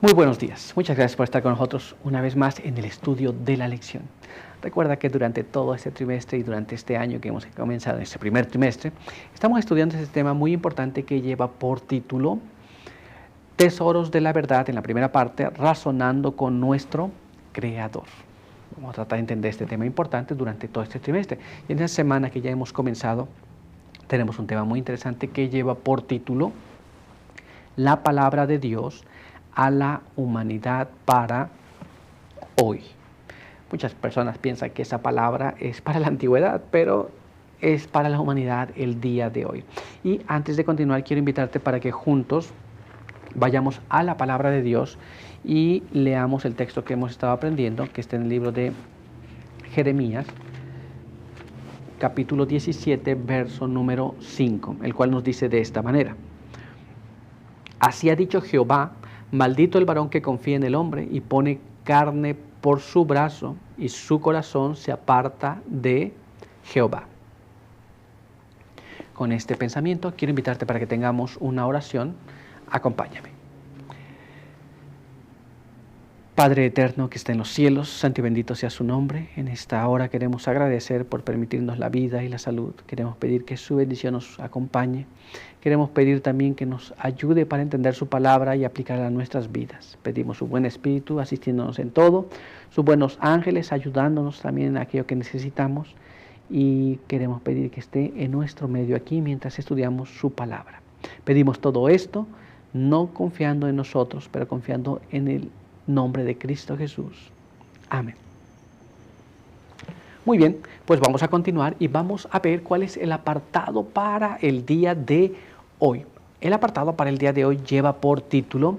Muy buenos días. Muchas gracias por estar con nosotros una vez más en el estudio de la lección. Recuerda que durante todo este trimestre y durante este año que hemos comenzado, en este primer trimestre, estamos estudiando este tema muy importante que lleva por título Tesoros de la Verdad, en la primera parte, razonando con nuestro Creador. Vamos a tratar de entender este tema importante durante todo este trimestre. Y en esta semana que ya hemos comenzado, tenemos un tema muy interesante que lleva por título La palabra de Dios a la humanidad para hoy. Muchas personas piensan que esa palabra es para la antigüedad, pero es para la humanidad el día de hoy. Y antes de continuar, quiero invitarte para que juntos vayamos a la palabra de Dios y leamos el texto que hemos estado aprendiendo, que está en el libro de Jeremías, capítulo 17, verso número 5, el cual nos dice de esta manera: Así ha dicho Jehová, maldito el varón que confía en el hombre y pone carne por su brazo, y su corazón se aparta de Jehová. Con este pensamiento quiero invitarte para que tengamos una oración. Acompáñame. Padre eterno que está en los cielos, santo y bendito sea su nombre. En esta hora queremos agradecer por permitirnos la vida y la salud. Queremos pedir que su bendición nos acompañe. Queremos pedir también que nos ayude para entender su palabra y aplicarla a nuestras vidas. Pedimos su buen espíritu asistiéndonos en todo, sus buenos ángeles ayudándonos también en aquello que necesitamos, y queremos pedir que esté en nuestro medio aquí mientras estudiamos su palabra. Pedimos todo esto no confiando en nosotros, pero confiando en el nombre de Cristo Jesús. Amén. Muy bien, pues vamos a continuar y vamos a ver cuál es el apartado para el día de hoy. El apartado para el día de hoy lleva por título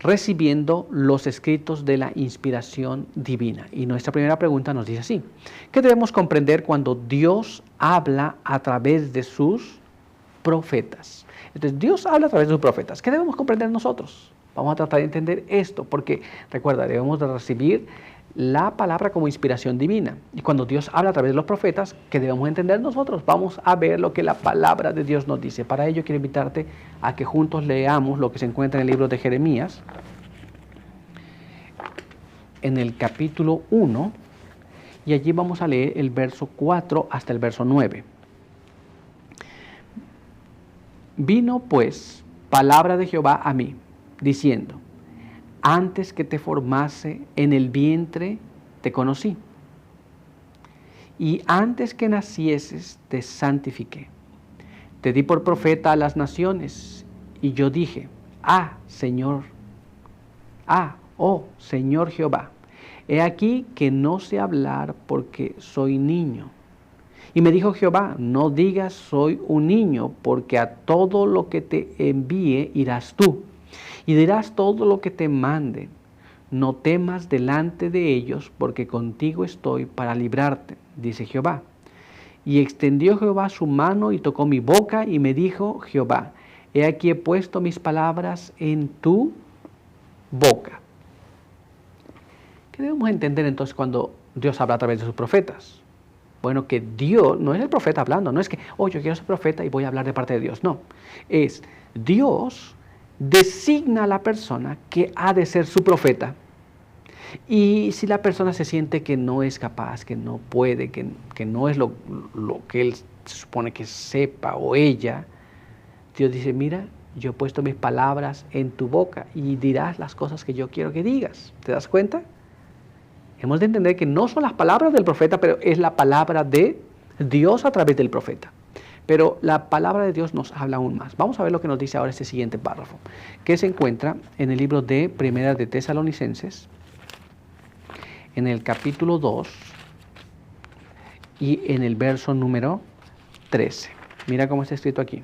Recibiendo los escritos de la inspiración divina. Y nuestra primera pregunta nos dice así: ¿qué debemos comprender cuando Dios habla a través de sus profetas? Entonces, Dios habla a través de sus profetas. ¿Qué debemos comprender nosotros? Vamos a tratar de entender esto, porque recuerda, debemos de recibir la palabra como inspiración divina. Y cuando Dios habla a través de los profetas, ¿qué debemos entender nosotros? Vamos a ver lo que la palabra de Dios nos dice. Para ello quiero invitarte a que juntos leamos lo que se encuentra en el libro de Jeremías, en el capítulo 1, y allí vamos a leer el verso 4 hasta el verso 9. Vino pues palabra de Jehová a mí, diciendo: Antes que te formase en el vientre te conocí, y antes que nacieses te santifiqué. Te di por profeta a las naciones, y yo dije: oh Señor Jehová, he aquí que no sé hablar porque soy niño. Y me dijo Jehová: no digas soy un niño, porque a todo lo que te envíe irás tú, y dirás todo lo que te mande. No temas delante de ellos, porque contigo estoy para librarte, dice Jehová. Y extendió Jehová su mano y tocó mi boca, y me dijo Jehová: he aquí he puesto mis palabras en tu boca. ¿Qué debemos entender entonces cuando Dios habla a través de sus profetas? Bueno, que Dios no es el profeta hablando, no es que, yo quiero ser profeta y voy a hablar de parte de Dios, no. Es Dios designa a la persona que ha de ser su profeta. Y si la persona se siente que no es capaz, que no puede, que no es lo que él se supone que sepa, o ella, Dios dice: mira, yo he puesto mis palabras en tu boca y dirás las cosas que yo quiero que digas. ¿Te das cuenta? Hemos de entender que no son las palabras del profeta, pero es la palabra de Dios a través del profeta. Pero la palabra de Dios nos habla aún más. Vamos a ver lo que nos dice ahora este siguiente párrafo, que se encuentra en el libro de Primera de Tesalonicenses, en el capítulo 2 y en el verso número 13. Mira cómo está escrito aquí.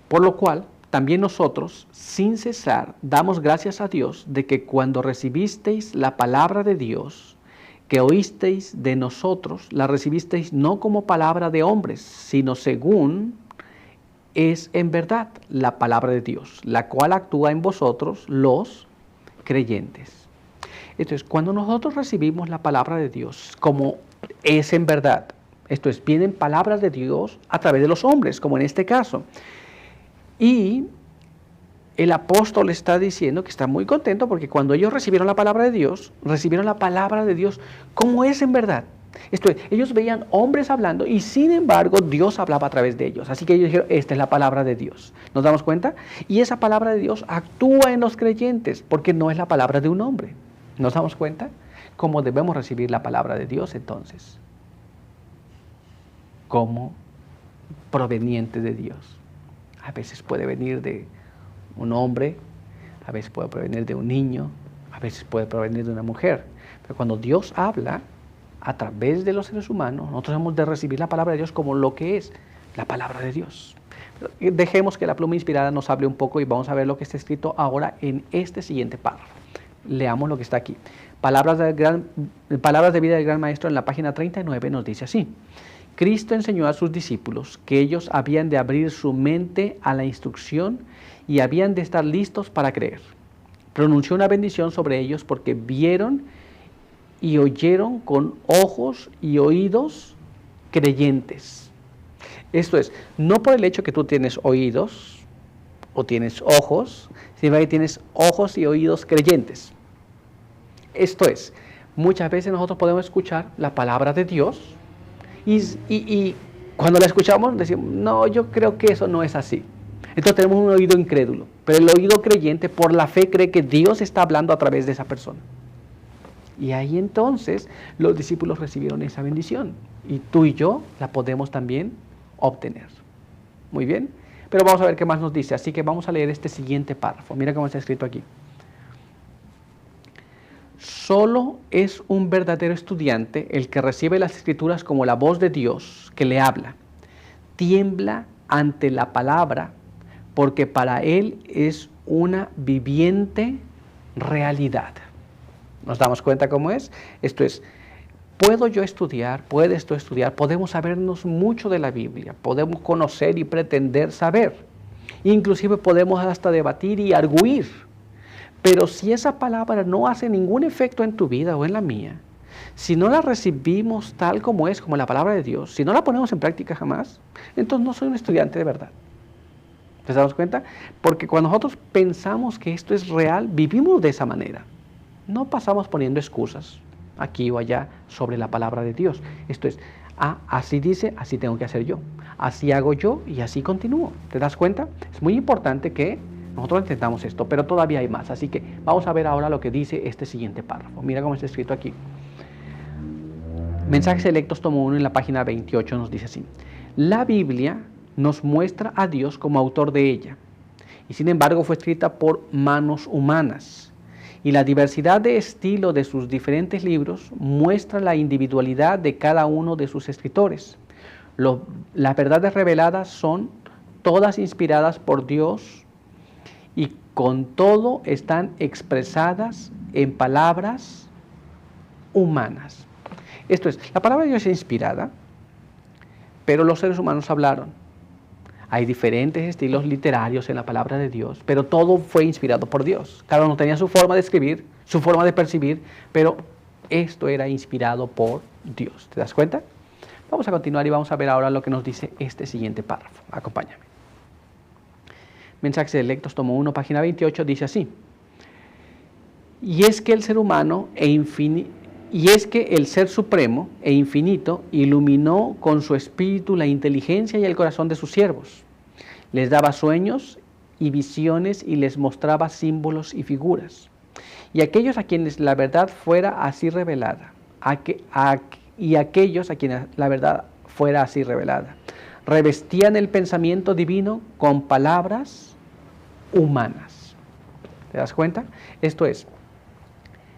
Por lo cual, también nosotros, sin cesar, damos gracias a Dios de que cuando recibisteis la palabra de Dios, que oísteis de nosotros, la recibisteis no como palabra de hombres, sino según es en verdad la palabra de Dios, la cual actúa en vosotros los creyentes. Entonces, cuando nosotros recibimos la palabra de Dios como es en verdad, esto es, vienen palabras de Dios a través de los hombres, como en este caso. Y el apóstol está diciendo que está muy contento porque cuando ellos recibieron la palabra de Dios como es en verdad. Esto es, ellos veían hombres hablando y sin embargo Dios hablaba a través de ellos. Así que ellos dijeron, esta es la palabra de Dios. ¿Nos damos cuenta? Y esa palabra de Dios actúa en los creyentes porque no es la palabra de un hombre. ¿Nos damos cuenta? ¿Cómo debemos recibir la palabra de Dios entonces? Como proveniente de Dios. A veces puede venir de un hombre, a veces puede provenir de un niño, a veces puede provenir de una mujer. Pero cuando Dios habla a través de los seres humanos, nosotros hemos de recibir la palabra de Dios como lo que es la palabra de Dios. Pero dejemos que la pluma inspirada nos hable un poco y vamos a ver lo que está escrito ahora en este siguiente párrafo. Leamos lo que está aquí. Palabras de vida del Gran Maestro en la página 39 nos dice así. Cristo enseñó a sus discípulos que ellos habían de abrir su mente a la instrucción y habían de estar listos para creer. Pronunció una bendición sobre ellos porque vieron y oyeron con ojos y oídos creyentes. Esto es, no por el hecho que tú tienes oídos o tienes ojos, sino que tienes ojos y oídos creyentes. Esto es, muchas veces nosotros podemos escuchar la palabra de Dios y cuando la escuchamos decimos, no, yo creo que eso no es así. Entonces tenemos un oído incrédulo, pero el oído creyente por la fe cree que Dios está hablando a través de esa persona. Y ahí entonces los discípulos recibieron esa bendición y tú y yo la podemos también obtener. Muy bien, pero vamos a ver qué más nos dice, así que vamos a leer este siguiente párrafo. Mira cómo está escrito aquí. Solo es un verdadero estudiante el que recibe las Escrituras como la voz de Dios que le habla. Tiembla ante la palabra porque para él es una viviente realidad. ¿Nos damos cuenta cómo es? Esto es, puedo yo estudiar, puedes tú estudiar, podemos sabernos mucho de la Biblia, podemos conocer y pretender saber. Inclusive podemos hasta debatir y arguir. Pero si esa palabra no hace ningún efecto en tu vida o en la mía, si no la recibimos tal como es, como la palabra de Dios, si no la ponemos en práctica jamás, entonces no soy un estudiante de verdad. ¿Te das cuenta? Porque cuando nosotros pensamos que esto es real, vivimos de esa manera. No pasamos poniendo excusas aquí o allá sobre la palabra de Dios. Esto es, así dice, así tengo que hacer yo. Así hago yo y así continúo. ¿Te das cuenta? Es muy importante que nosotros entendamos esto, pero todavía hay más. Así que vamos a ver ahora lo que dice este siguiente párrafo. Mira cómo está escrito aquí. Mensajes Selectos, tomo 1, en la página 28 nos dice así. La Biblia nos muestra a Dios como autor de ella, y sin embargo fue escrita por manos humanas. Y la diversidad de estilo de sus diferentes libros muestra la individualidad de cada uno de sus escritores. Las verdades reveladas son todas inspiradas por Dios y con todo están expresadas en palabras humanas. Esto es, la palabra de Dios es inspirada, pero los seres humanos hablaron. Hay diferentes estilos literarios en la palabra de Dios, pero todo fue inspirado por Dios. Cada uno tenía su forma de escribir, su forma de percibir, pero esto era inspirado por Dios. ¿Te das cuenta? Vamos a continuar y vamos a ver ahora lo que nos dice este siguiente párrafo. Acompáñame. Mensajes Selectos, tomo 1, página 28, dice así. Y es que el ser supremo e infinito iluminó con su espíritu la inteligencia y el corazón de sus siervos. Les daba sueños y visiones y les mostraba símbolos y figuras. Y aquellos a quienes la verdad fuera así revelada, revestían el pensamiento divino con palabras humanas. ¿Te das cuenta? Esto es,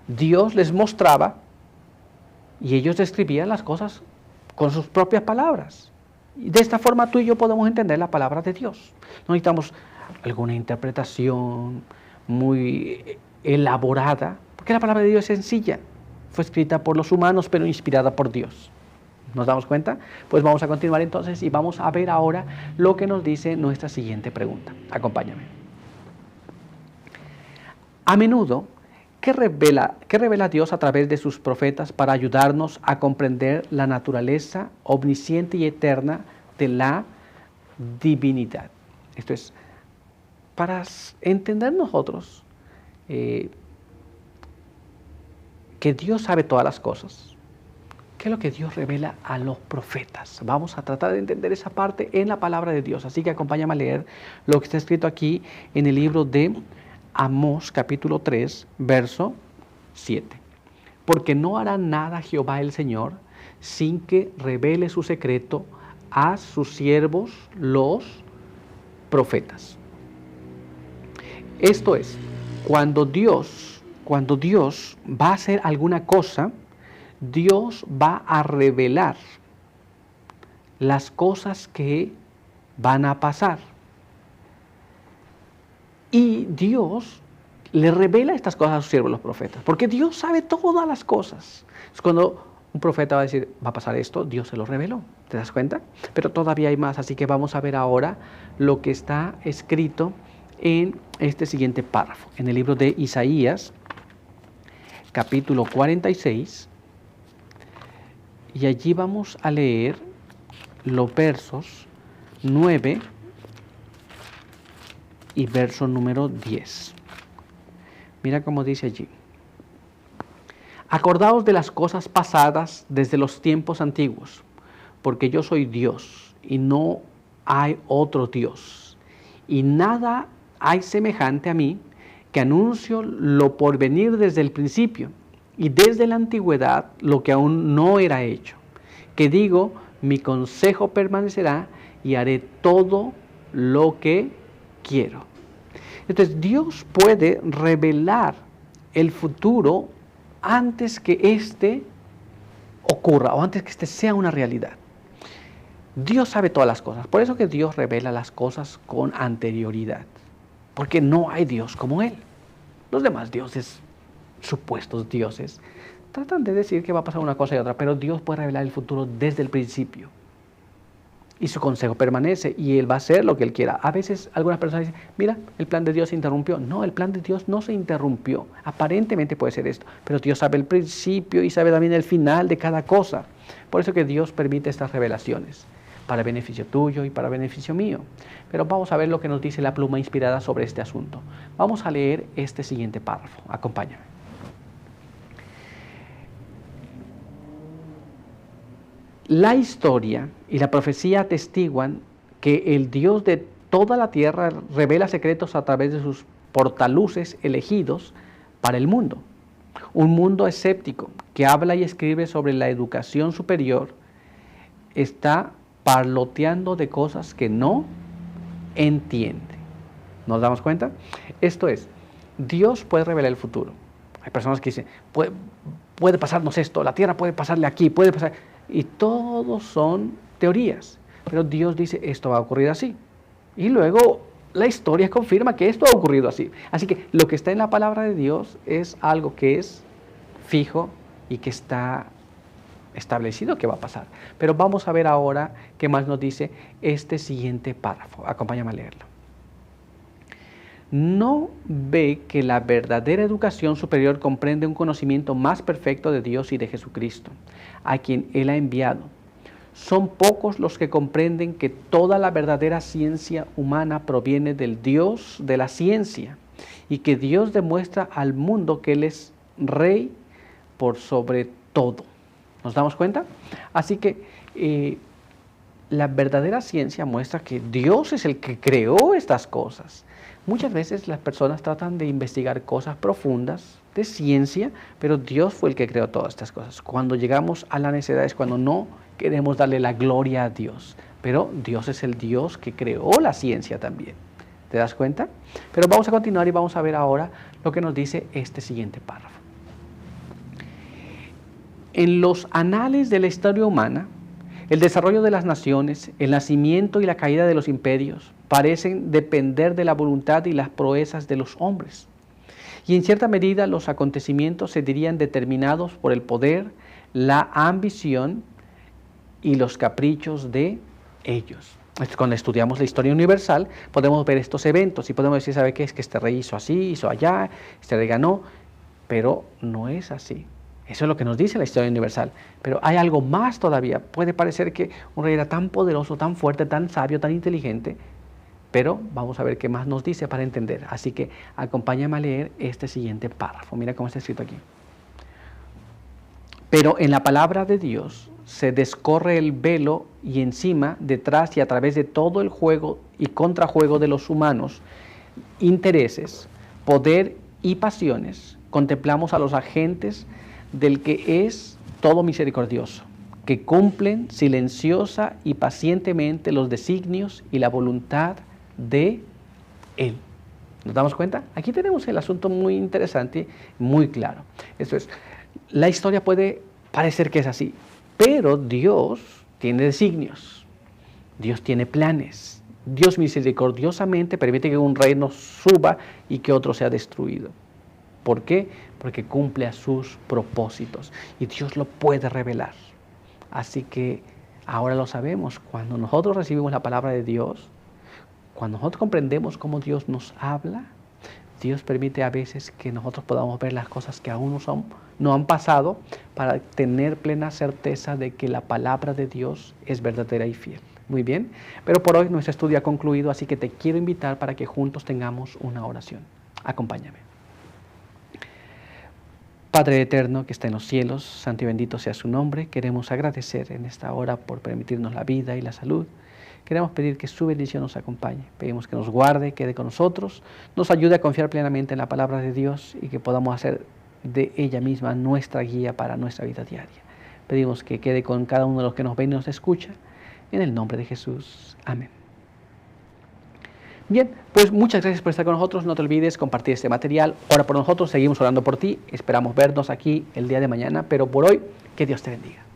Dios les mostraba y ellos describían las cosas con sus propias palabras. Y de esta forma tú y yo podemos entender la palabra de Dios. No necesitamos alguna interpretación muy elaborada, porque la palabra de Dios es sencilla. Fue escrita por los humanos, pero inspirada por Dios. ¿Nos damos cuenta? Pues vamos a continuar entonces y vamos a ver ahora lo que nos dice nuestra siguiente pregunta. Acompáñame. A menudo, ¿qué revela Dios a través de sus profetas para ayudarnos a comprender la naturaleza omnisciente y eterna de la divinidad? Esto es, para entender nosotros que Dios sabe todas las cosas, ¿qué es lo que Dios revela a los profetas? Vamos a tratar de entender esa parte en la palabra de Dios. Así que acompáñame a leer lo que está escrito aquí en el libro de Amós, capítulo 3, verso 7. Porque no hará nada Jehová el Señor sin que revele su secreto a sus siervos los profetas. Esto es, cuando Dios va a hacer alguna cosa, Dios va a revelar las cosas que van a pasar. Y Dios le revela estas cosas a sus siervos los profetas, porque Dios sabe todas las cosas. Es cuando un profeta va a decir, va a pasar esto, Dios se lo reveló. ¿Te das cuenta? Pero todavía hay más, así que vamos a ver ahora lo que está escrito en este siguiente párrafo, en el libro de Isaías, capítulo 46, y allí vamos a leer los versos 9 y verso número 10. Mira cómo dice allí. Acordaos de las cosas pasadas desde los tiempos antiguos, porque yo soy Dios y no hay otro Dios, y nada hay semejante a mí, que anuncio lo por venir desde el principio, y desde la antigüedad lo que aún no era hecho, que digo, mi consejo permanecerá y haré todo lo que quiero. Entonces Dios puede revelar el futuro antes que éste ocurra o antes que éste sea una realidad. Dios sabe todas las cosas, por eso que Dios revela las cosas con anterioridad, porque no hay Dios como Él. Los demás dioses, supuestos dioses, tratan de decir que va a pasar una cosa y otra, pero Dios puede revelar el futuro desde el principio. Y su consejo permanece y Él va a hacer lo que Él quiera. A veces algunas personas dicen, mira, el plan de Dios se interrumpió. No, el plan de Dios no se interrumpió. Aparentemente puede ser esto, pero Dios sabe el principio y sabe también el final de cada cosa. Por eso que Dios permite estas revelaciones, para beneficio tuyo y para beneficio mío. Pero vamos a ver lo que nos dice la pluma inspirada sobre este asunto. Vamos a leer este siguiente párrafo. Acompáñame. La historia y la profecía atestiguan que el Dios de toda la tierra revela secretos a través de sus portaluces elegidos para el mundo. Un mundo escéptico que habla y escribe sobre la educación superior está parloteando de cosas que no entiende. ¿Nos damos cuenta? Esto es, Dios puede revelar el futuro. Hay personas que dicen, puede pasarnos esto, la tierra puede pasarle aquí, puede pasar... Y todos son teorías. Pero Dios dice, esto va a ocurrir así. Y luego la historia confirma que esto ha ocurrido así. Así que lo que está en la palabra de Dios es algo que es fijo y que está establecido que va a pasar. Pero vamos a ver ahora qué más nos dice este siguiente párrafo. Acompáñame a leerlo. ¿No ve que la verdadera educación superior comprende un conocimiento más perfecto de Dios y de Jesucristo, a quien Él ha enviado? Son pocos los que comprenden que toda la verdadera ciencia humana proviene del Dios de la ciencia y que Dios demuestra al mundo que Él es Rey por sobre todo. ¿Nos damos cuenta? Así que la verdadera ciencia muestra que Dios es el que creó estas cosas. Muchas veces las personas tratan de investigar cosas profundas de ciencia, pero Dios fue el que creó todas estas cosas. Cuando llegamos a la necedad es cuando no queremos darle la gloria a Dios, pero Dios es el Dios que creó la ciencia también. ¿Te das cuenta? Pero vamos a continuar y vamos a ver ahora lo que nos dice este siguiente párrafo. En los anales de la historia humana, el desarrollo de las naciones, el nacimiento y la caída de los imperios parecen depender de la voluntad y las proezas de los hombres. Y en cierta medida los acontecimientos se dirían determinados por el poder, la ambición y los caprichos de ellos. Cuando estudiamos la historia universal podemos ver estos eventos y podemos decir, ¿sabe qué? Es que este rey hizo así, hizo allá, este rey ganó, pero no es así. Eso es lo que nos dice la historia universal. Pero hay algo más todavía. Puede parecer que un rey era tan poderoso, tan fuerte, tan sabio, tan inteligente, Pero vamos a ver qué más nos dice para entender. Así que acompáñame a leer este siguiente párrafo. Mira cómo está escrito aquí. Pero en la palabra de Dios se descorre el velo y encima, detrás y a través de todo el juego y contrajuego de los humanos, intereses, poder y pasiones, contemplamos a los agentes del que es todo misericordioso, que cumplen silenciosa y pacientemente los designios y la voluntad de Él. ¿Nos damos cuenta? Aquí tenemos el asunto muy interesante, muy claro. Esto es, la historia puede parecer que es así, pero Dios tiene designios, Dios tiene planes, Dios misericordiosamente permite que un reino suba y que otro sea destruido. ¿Por qué? Porque cumple a sus propósitos y Dios lo puede revelar. Así que ahora lo sabemos, cuando nosotros recibimos la palabra de Dios, cuando nosotros comprendemos cómo Dios nos habla, Dios permite a veces que nosotros podamos ver las cosas que aún no han pasado para tener plena certeza de que la palabra de Dios es verdadera y fiel. Muy bien, pero por hoy nuestro estudio ha concluido, así que te quiero invitar para que juntos tengamos una oración. Acompáñame. Padre eterno que está en los cielos, santo y bendito sea su nombre. Queremos agradecer en esta hora por permitirnos la vida y la salud. Queremos pedir que su bendición nos acompañe. Pedimos que nos guarde, quede con nosotros, nos ayude a confiar plenamente en la palabra de Dios y que podamos hacer de ella misma nuestra guía para nuestra vida diaria. Pedimos que quede con cada uno de los que nos ven y nos escucha. En el nombre de Jesús. Amén. Bien, pues muchas gracias por estar con nosotros. No te olvides compartir este material. Ora por nosotros, seguimos orando por ti. Esperamos vernos aquí el día de mañana, pero por hoy, que Dios te bendiga.